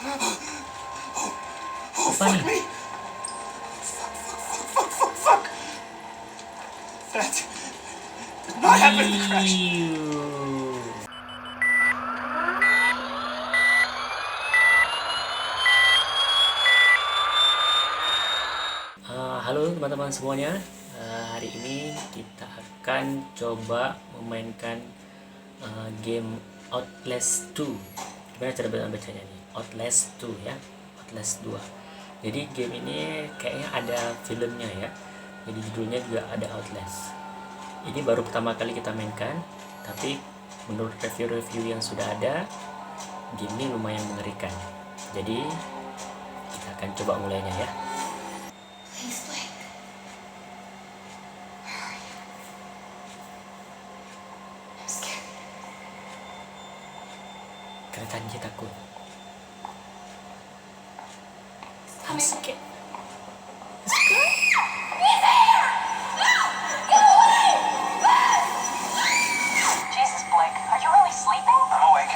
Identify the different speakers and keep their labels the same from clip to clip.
Speaker 1: Oh,
Speaker 2: Apa
Speaker 1: fuck
Speaker 2: nih?
Speaker 1: me. Fuck. That did not happen in the crash.
Speaker 2: Halo teman-teman semuanya. Hari ini kita akan coba memainkan game Outlast 2. Gimana cara bacanya nih? Outlast 2 ya. Outlast 2. Jadi game ini kayaknya ada filmnya ya. Jadi judulnya juga ada Outlast. Ini baru pertama kali kita mainkan, tapi menurut review-review yang sudah ada, game ini lumayan mengerikan. Jadi kita akan coba mulainya ya.
Speaker 3: Please, Blake. Where are you? I'm scared.
Speaker 2: Kelihatan dia takut.
Speaker 3: Coming.
Speaker 2: Scared.
Speaker 4: Jesus, Blake, are you really sleeping?
Speaker 1: I'm awake.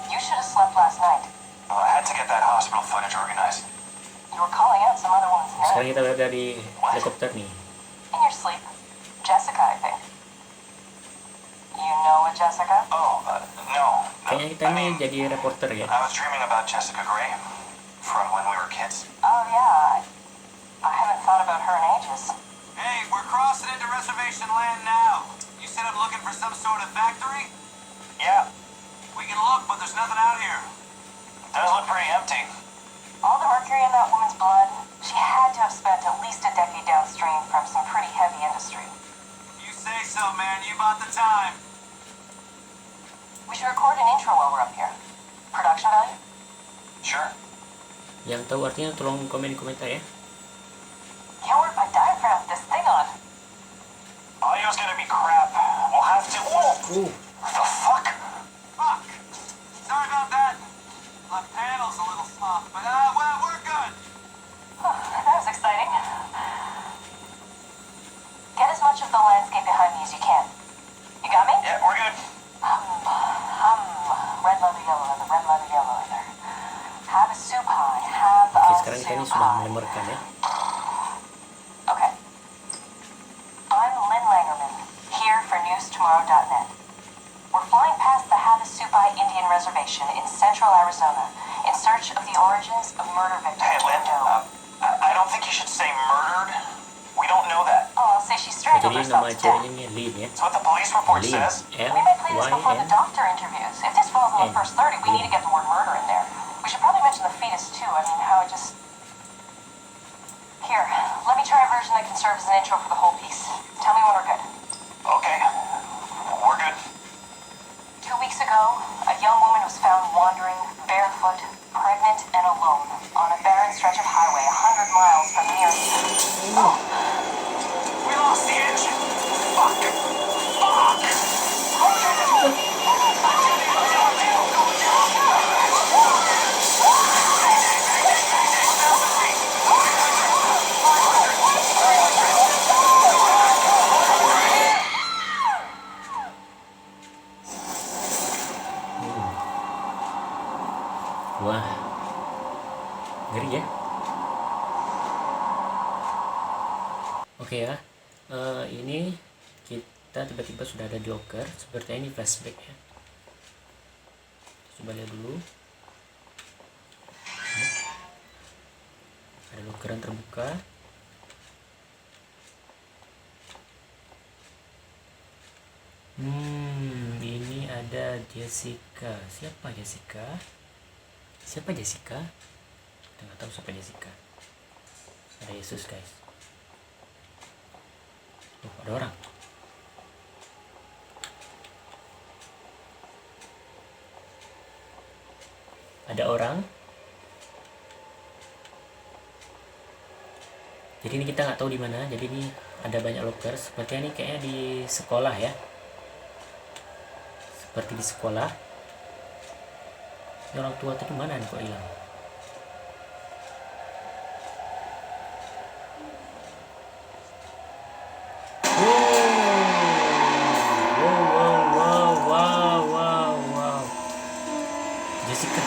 Speaker 4: You should have slept last night.
Speaker 1: Well, I had to get that hospital footage organized.
Speaker 4: You were calling out some other woman's
Speaker 2: Sekarang
Speaker 4: name.
Speaker 2: kita berada di helikopter nih.
Speaker 4: In your sleep. Jessica, I think. You know a Jessica?
Speaker 1: Oh, no.
Speaker 2: Kayaknya kita
Speaker 1: I
Speaker 2: ini
Speaker 1: mean,
Speaker 2: jadi reporter ya.
Speaker 1: I was dreaming about Jessica Gray from when we were kids.
Speaker 4: Oh, yeah. I haven't thought about her in ages.
Speaker 1: Hey, we're crossing into reservation land now. You said I'm looking for some sort of factory? Yeah. We can look, but there's nothing out here. It does look pretty empty.
Speaker 4: All the mercury in that woman's blood, she had to have spent at least a decade downstream from some pretty heavy industry.
Speaker 1: You say so, man. You bought the time.
Speaker 4: We should record an intro while we're up here. Production value?
Speaker 1: Sure.
Speaker 2: Yang tahu artinya tolong komen di komentar ya.
Speaker 4: Can't work my diaphragm with this thing on.
Speaker 1: Audio's gonna be crap. We'll have to... Whoa! The fuck? Fuck! Sorry about that. My panel's a little soft, but well, we're good.
Speaker 4: That was exciting. Get as much of the landscape behind me as you can. You got me?
Speaker 1: Yeah, we're good.
Speaker 4: Red leather, yellow leather, red leather, yellow leather. Have a soup pie, have
Speaker 2: Oke,
Speaker 4: a
Speaker 2: sekarang kita ini
Speaker 4: soup
Speaker 2: sudah
Speaker 4: pie.
Speaker 2: mulai merekam ya.
Speaker 4: Okay. I'm Lynn Langerman, here for newstomorrow.net. We're flying past the Havasupai Indian Reservation in central Arizona in search of the origins of murder victim
Speaker 1: Hey, Lynn,
Speaker 4: Jane Doe.
Speaker 1: I don't think you should say murdered. We don't know that.
Speaker 4: Oh, I'll say she strangled
Speaker 2: Jadi
Speaker 4: herself
Speaker 2: nama
Speaker 4: to death.
Speaker 2: ceweknya Lin ya.
Speaker 1: That's what the police report
Speaker 2: Lin.
Speaker 1: says.
Speaker 4: We might play this before the
Speaker 2: L-Y-N.
Speaker 4: doctor interviews. If this falls on the
Speaker 2: N.
Speaker 4: first 30, we need to get the word murder in there. We should probably mention the fetus too. I mean, how it just... Here, let me try a version that can serve as an intro for the whole piece. Tell me when we're good.
Speaker 1: Okay, we're good.
Speaker 4: 2 weeks ago, a young woman was found wandering, barefoot, pregnant, and alone on a barren stretch of highway 100 miles from the nearest... Oh,
Speaker 1: We lost the engine. Fuck.
Speaker 2: Wah, ngeri ya. Oke ya, ini kita tiba-tiba sudah ada di locker. Sepertinya ini flashback ya. Coba lihat dulu. Ada locker yang terbuka. Ini ada Jessica. Siapa Jessica? Siapa Jessica? Kita nggak tahu siapa Jessica. Ada Yesus guys. Oh, ada orang. Ada orang. Jadi ini kita nggak tahu di mana. Jadi ini ada banyak locker. Sepertinya ini kayaknya di sekolah ya. Seperti di sekolah. Ini orang tua tadi mana nih kok hilang? Wow. Jessica.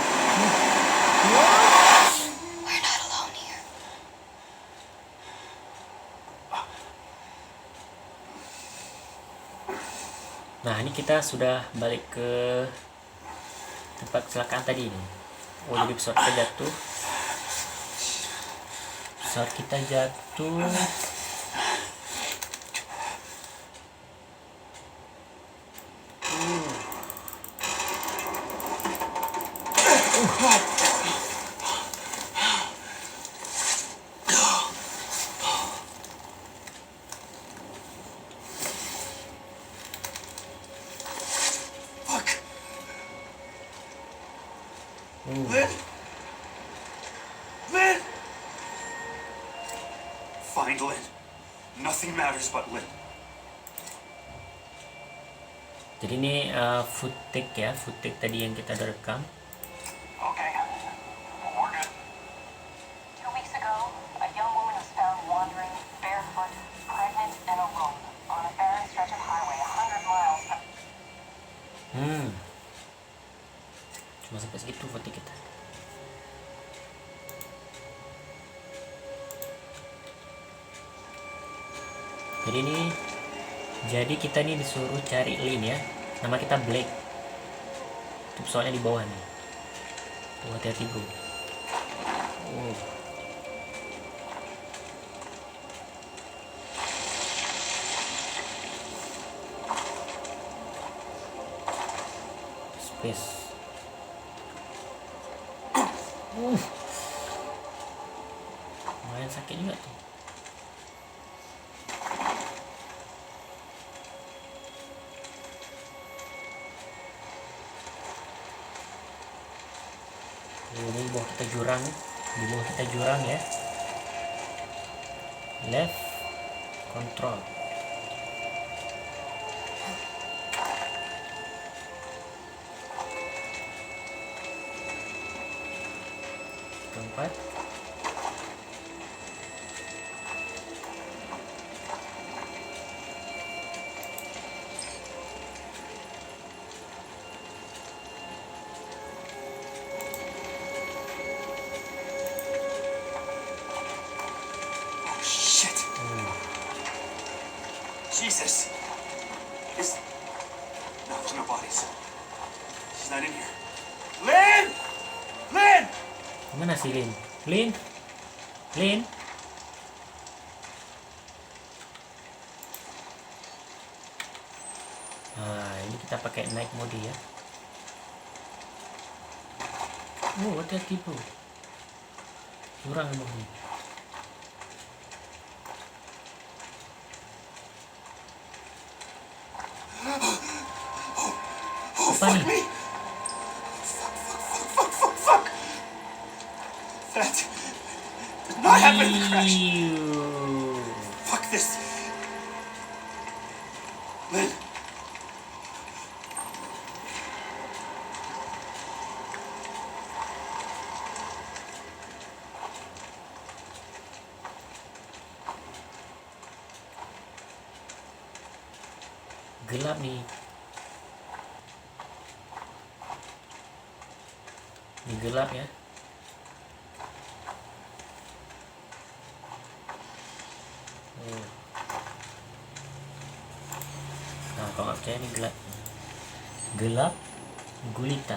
Speaker 2: Nah, ini kita sudah balik ke tempat kecelakaan tadi ini. Oh, jadi pesawat kita jatuh. Pesawat kita jatuh.
Speaker 1: Fuck. Lynn? Lynn? Find Lynn. Nothing matters but Lynn.
Speaker 2: Jadi ini footage ya, footage tadi yang kita udah rekam.
Speaker 1: Okay. We're good.
Speaker 4: 2 weeks ago, a young woman was found wandering barefoot, pregnant, and alone on a barren stretch of highway 100 miles from...
Speaker 2: Cuma sampai segitu foto kita. Jadi kita nih disuruh cari Lynn ya. Nama kita Blake. Itu pesawatnya di bawah nih. Tuh, hati-hati bro. Space. Lumayan sakit juga tuh. Ini di bawah kita jurang, ya. Left control. Keempat.
Speaker 1: Oh, shit. Jesus. No, there's no bodies. She's not in here. Lynn! Lynn!
Speaker 2: Mana si Lynn? Lynn? Lynn? Nah, ini kita pakai night mode ya. Oh, hati-hati bro. Jurang emang nih. Apa nih?
Speaker 1: Me! Fuck! That did not happen in the crash.
Speaker 2: Ew.
Speaker 1: Fuck this. Lynn.
Speaker 2: Gelap nih. Ini gelap ya. Nah, kalau nggak percaya ini gelap. Gelap gulita.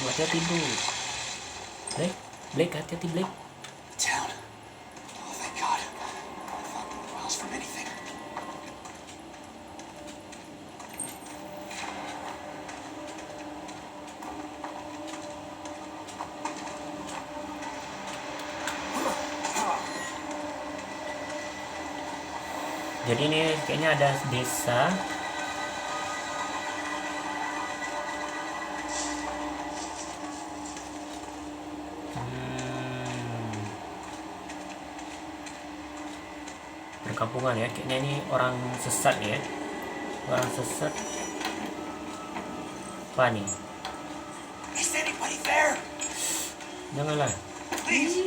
Speaker 2: Hati-hati bro. Blake, hati-hati Blake.
Speaker 1: Down. Oh, thank God. I thought we were miles from anything.
Speaker 2: Jadi ini kayaknya ada desa. Perkampungan ya, kayaknya ini orang sesat ya. Orang sesat. Apa nih?
Speaker 1: Is anybody there?
Speaker 2: Janganlah.
Speaker 1: Please.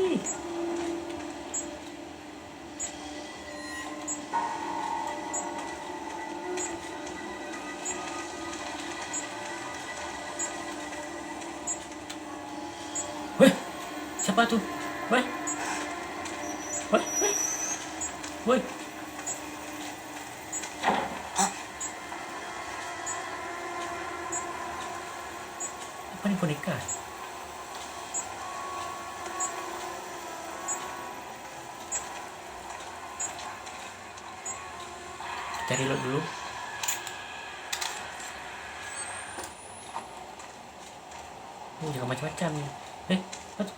Speaker 2: Weh, siapa tuh? Weh. Weh. Apa nih boneka? Kita reload dulu. Jangan macam-macam nih. Apa tuh?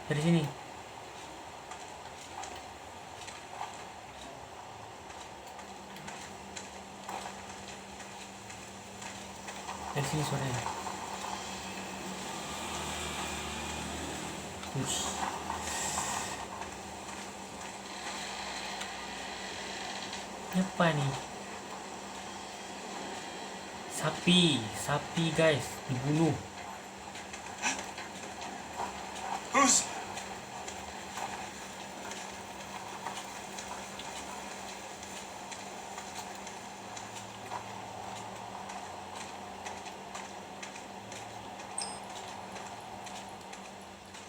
Speaker 2: Dari sini. Dari sini suaranya. Ini apa nih? Sapi guys, dibunuh.
Speaker 1: Who's...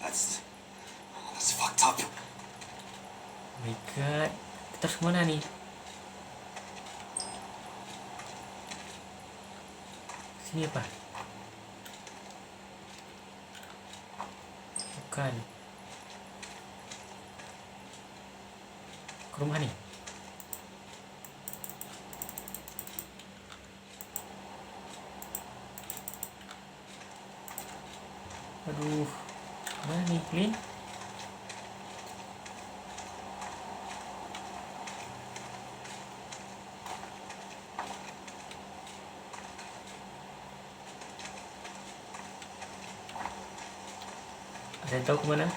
Speaker 1: That's fucked up.
Speaker 2: Oh my god. Kita harus kemana nih? Sini apa? Bukan. Ke rumah nih. Aduh. Mana nih, Lin? Ada yang tahu kemana?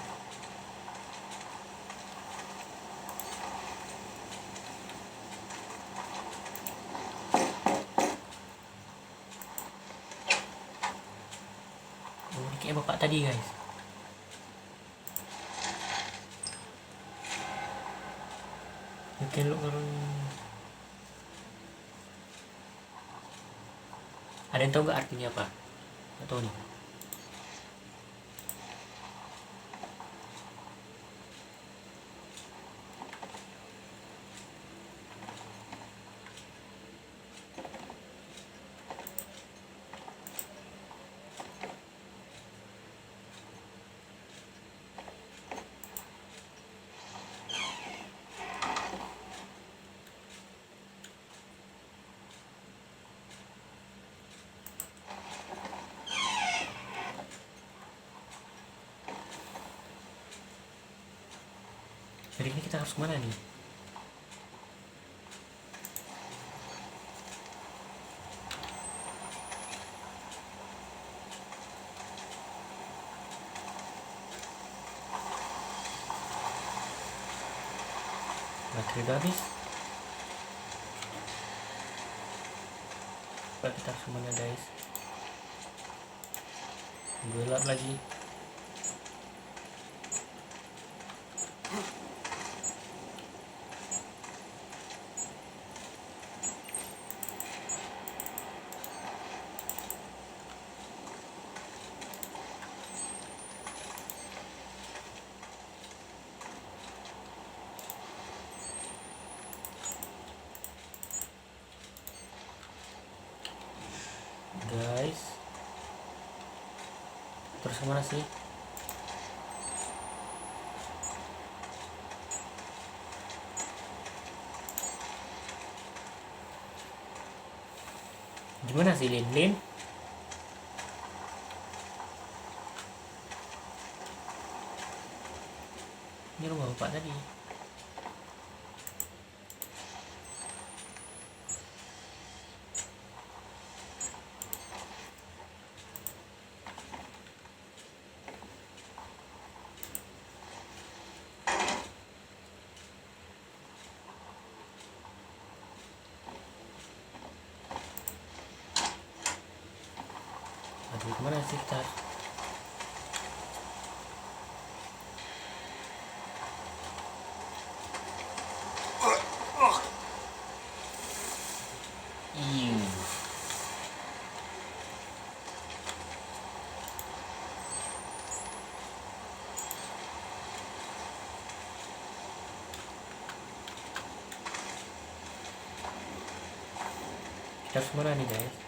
Speaker 2: Oh, ini kayak bapak tadi guys. Mungkin lu ada yang tahu nggak artinya apa? Nggak tahu nih. Jadi ini kita harus kemana nih? Baterai udah habis. Apa kita harus kemana guys? Gelap lagi. Guys, terus kemana sih? Gimana sih Lin? Ini rumah bapak tadi. Aduh, kemana sih kita? Iu. Kita harus kemana nih guys?